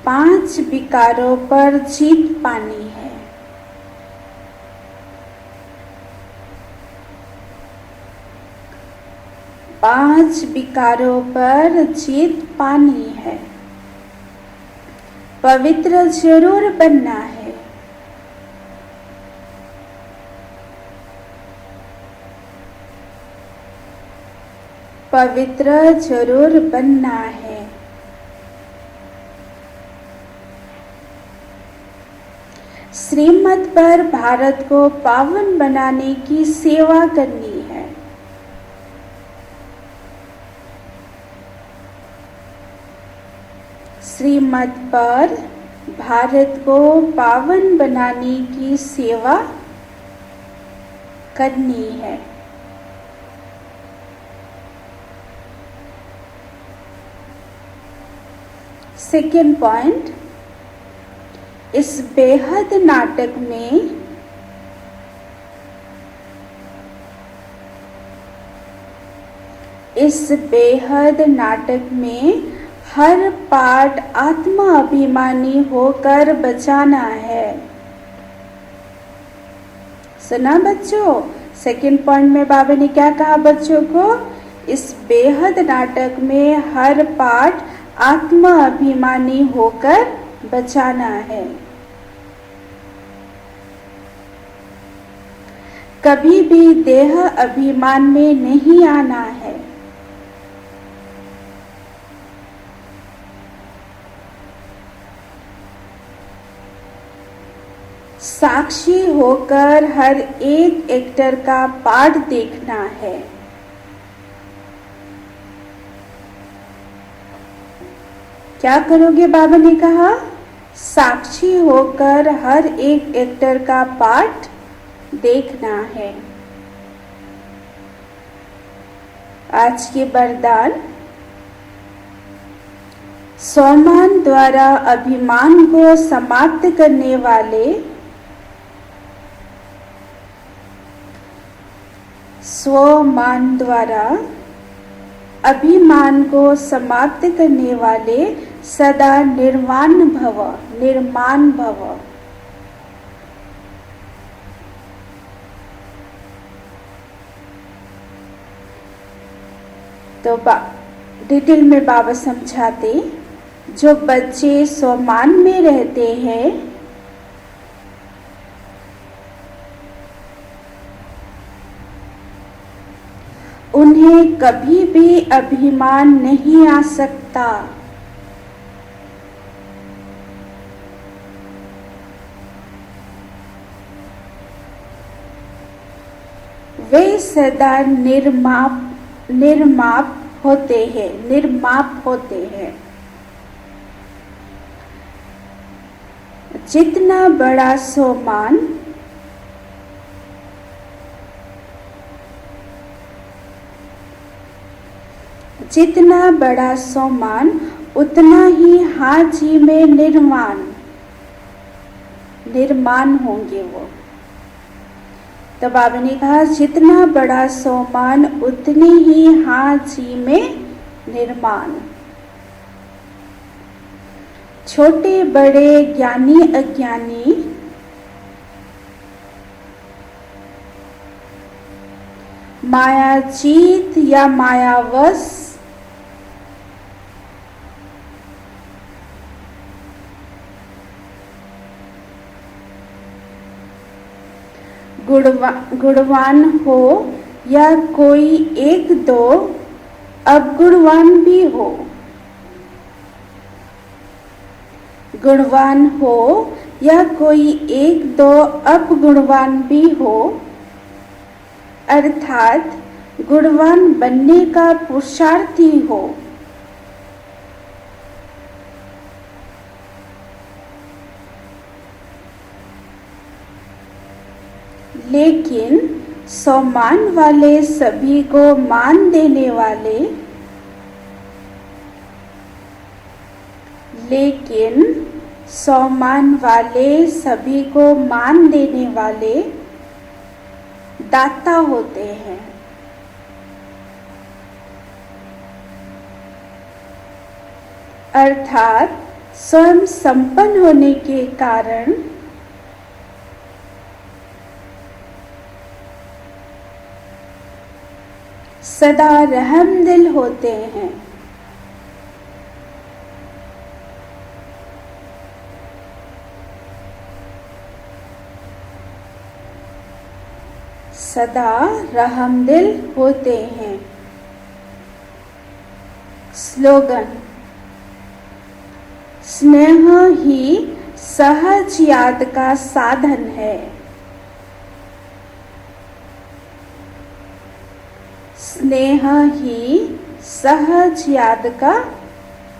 5 विकारों पर जीत पानी है। 5 विकारों पर जीत पानी है। पवित्र जरूर बनना है। पवित्र जरूर बनना है। श्रीमत पर भारत को पावन बनाने की सेवा करनी है। श्रीमत पर भारत को पावन बनाने की सेवा करनी है। सेकेंड पॉइंट, इस बेहद नाटक में हर पार्ट आत्मा अभिमानी होकर बचाना है। सुना बच्चों? सेकेंड पॉइंट में बाबा ने क्या कहा बच्चों को? इस बेहद नाटक में हर पार्ट आत्मा अभिमानी होकर बचाना है। कभी भी देह अभिमान में नहीं आना है। साक्षी होकर हर एक एक्टर का पार्ट देखना है। क्या करोगे? बाबा ने कहा साक्षी होकर हर एक एक्टर का पार्ट देखना है। आज के वरदान, स्वमान द्वारा अभिमान को समाप्त करने वाले, स्वमान द्वारा अभिमान को समाप्त करने वाले सदा निर्वाण भव, निर्माण भव। तो डिटेल में बाबा समझाते, जो बच्चे स्वमान में रहते हैं उन्हें कभी भी अभिमान नहीं आ सकता। वे सदा निर्माप होते हैं, निर्माप होते हैं। जितना बड़ा स्वमान उतना ही हाजी में निर्माण होंगे वो। तो बाबा ने कहा जितना बड़ा स्वमान उतनी ही हाजी में निर्माण। छोटे बड़े, ज्ञानी अज्ञानी, मायाजीत या मायावश, गुणवान हो या कोई एक दो अवगुणवान भी हो, गुणवान हो या कोई एक दो अपगुणवान भी हो, अर्थात गुणवान बनने का पुरुषार्थी हो, लेकिन सम्मान वाले सभी को मान देने वाले, सम्मान वाले सभी को मान देने वाले दाता होते हैं। अर्थात स्वयं संपन्न होने के कारण सदा रहमदिल होते हैं। सदा रहमदिल होते हैं। स्लोगन: स्नेह ही सहज याद का साधन है। स्नेह ही सहज याद का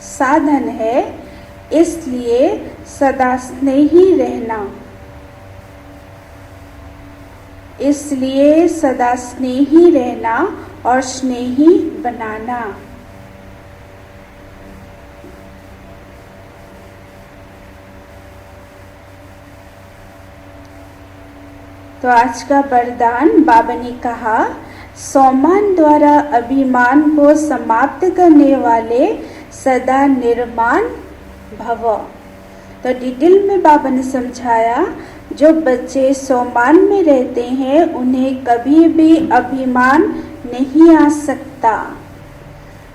साधन है, इसलिए सदा स्नेही रहना। इसलिए सदा स्नेही रहना और स्नेही बनाना। तो आज का वरदान बाबा ने कहा, सोमान द्वारा अभिमान को समाप्त करने वाले सदा निर्माण भव। तो डिटेल में बाबा ने समझाया, जो बच्चे सोमान में रहते हैं उन्हें कभी भी अभिमान नहीं आ सकता।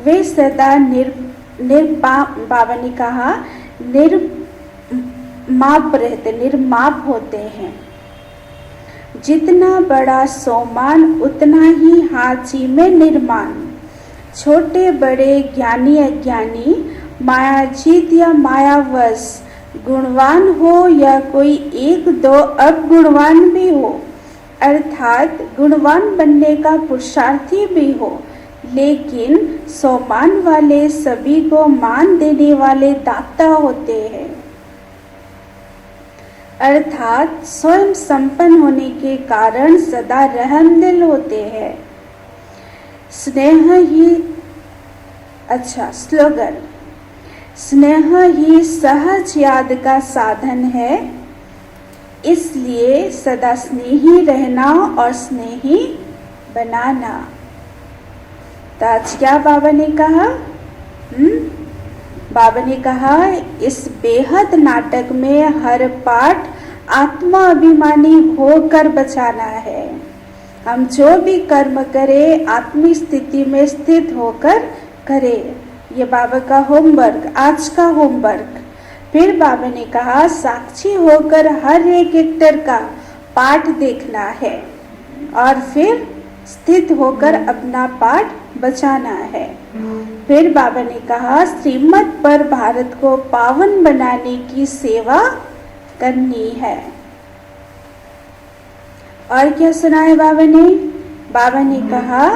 वे सदा बाबा ने कहा निर्माप होते हैं। जितना बड़ा सोमान उतना ही हाथी में निर्माण। छोटे बड़े ज्ञानी अज्ञानी, मायाजीत या मायावश, गुणवान हो या कोई एक दो अवगुणवान भी हो, अर्थात गुणवान बनने का पुरुषार्थी भी हो, लेकिन सोमान वाले सभी को मान देने वाले दाता होते हैं। अर्थात स्वयं संपन्न होने के कारण सदा रहमदिल होते हैं। स्नेह ही स्लोगन: स्नेह ही सहज याद का साधन है, इसलिए सदा स्नेही रहना और स्नेही बनाना। तो आज क्या बाबा ने कहा? बाबा ने कहा, इस बेहद नाटक में हर पाठ आत्मा अभिमानी होकर बचाना है। हम जो भी कर्म करें आत्मी स्थिति में स्थित होकर करें। ये बाबा का होमवर्क, आज का होमवर्क। फिर बाबा ने कहा, साक्षी होकर हर एक एक्टर का पाठ देखना है और फिर स्थित होकर अपना पाठ बचाना है। फिर बाबा ने कहा, श्रीमत पर भारत को पावन बनाने की सेवा करनी है। और क्या सुना है बाबा ने? बाबा ने कहा,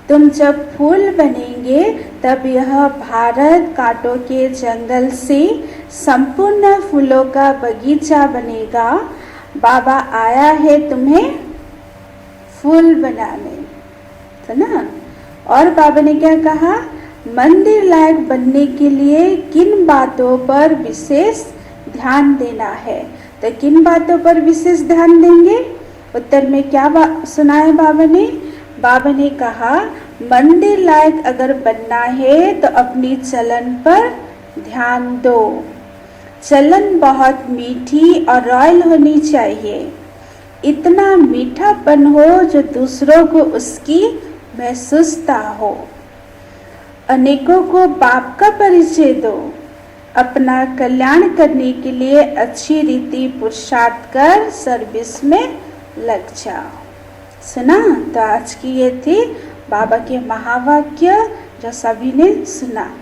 तुम जब फूल बनेंगे तब यह भारत कांटों के जंगल से संपूर्ण फूलों का बगीचा बनेगा। बाबा आया है तुम्हें फूल बनाने, सुना? और बाबा ने क्या कहा? मंदिर लायक बनने के लिए किन बातों पर विशेष ध्यान देना है। तो किन बातों पर विशेष ध्यान देंगे? उत्तर में क्या सुना है बाबा ने? बाबा ने कहा, मंदिर लायक अगर बनना है तो अपनी चलन पर ध्यान दो। चलन बहुत मीठी और रॉयल होनी चाहिए। इतना मीठापन हो जो दूसरों को उसकी महसूसता हो। अनेकों को बाप का परिचय दो। अपना कल्याण करने के लिए अच्छी रीति पुरुषार्थ कर सर्विस में लग जाओ। सुना? तो आज की ये थी बाबा के महावाक्य जो सभी ने सुना।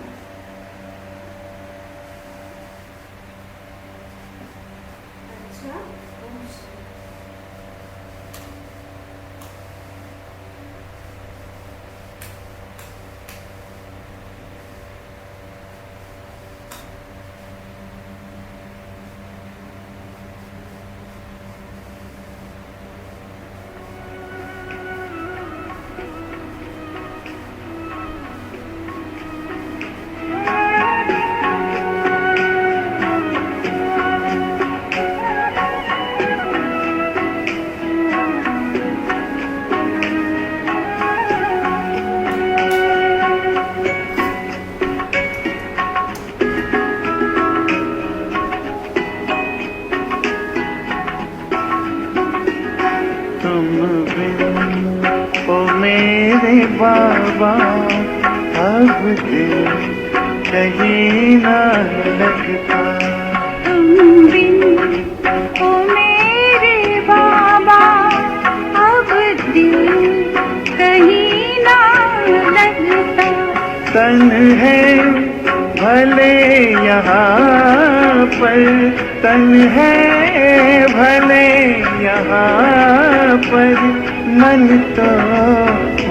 बाबा अब दिल कहीं ना लगता। तुम बिन ओ मेरे बाबा अब दिल कहीं ना लगता। तन है भले यहाँ पर, तन है भले यहाँ पर, मन तो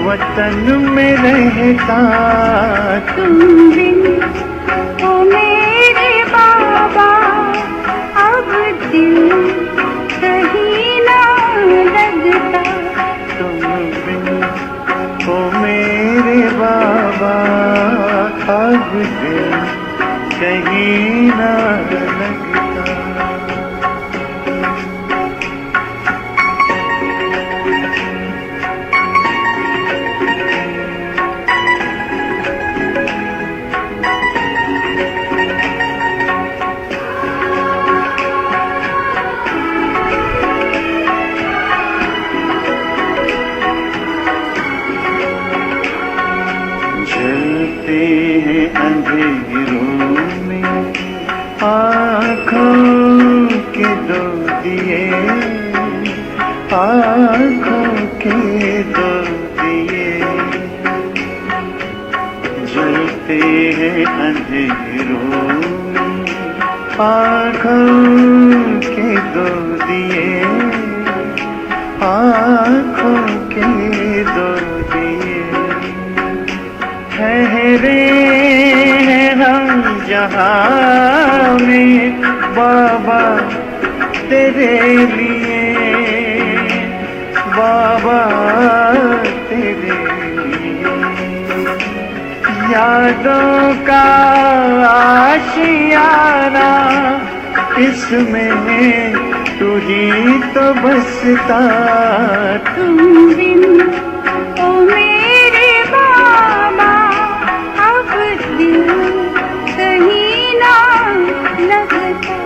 वतन में रहता। तुम बिन ओ मेरे बाबा अब दिल कहीं ना लगता। तुम बिन ओ मेरे बाबा अब दिल कहीं ना लगता। जलते हैं अंधेरों में आँखों के दो दिए, आँखों के दो दिए। जलते हैं अंधेरों में आँखों के दो दिए, आँखों के दो दिए। ठहरे हैं हम जहाँ में बाबा तेरे लिए, बाबा तेरे लिए। यादों का आशियाना इसमें तू ही तो बसता। तुम बिन ओ मेरे बाबा अब दिल कहीं ना लगता।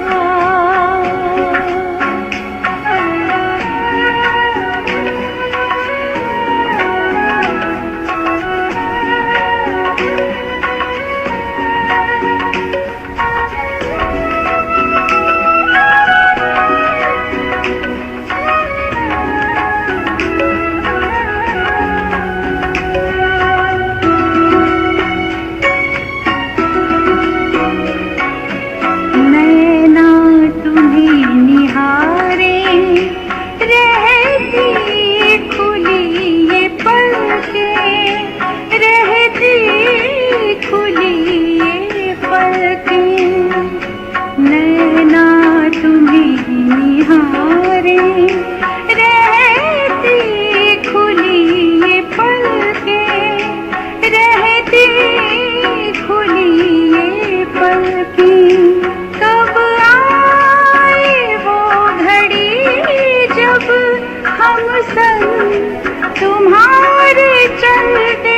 तुम्हारे चलते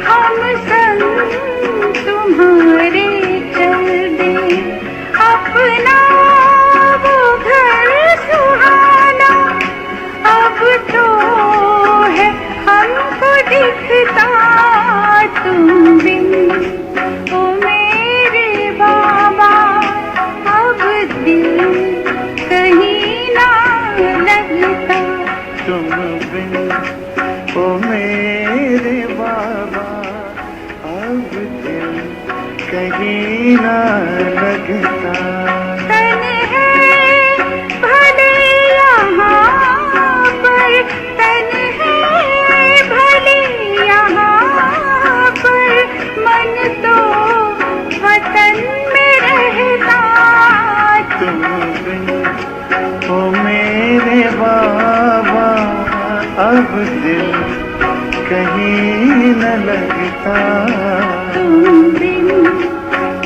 हम संग तुम्हारे चलते अपना वो घर सुहाना अब तो है हमको दिखता। तुम बिन ओ मेरे बाबा अब दिल कहीं ना लगता। तुम बिन ओ मेरे बाबा अब दिल कहीं ना लगता। तन है भले यहाँ पर, तन है भले यहाँ पर, मन तो वतन में रहता। तुम बिन ओ मेरे बाबा अब दिल कहीं न लगता। तुम बिन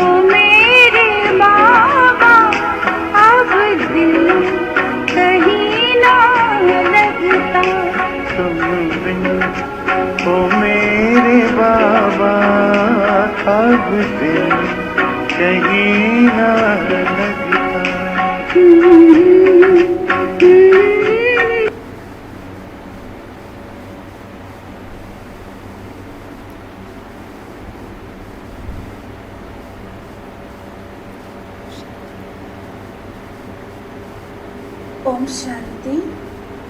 ओ मेरे बाबा अब दिल कहीं ना लगता। तुम बिन ओ मेरे बाबा अब दिल कहीं न लगता। ओम शांति।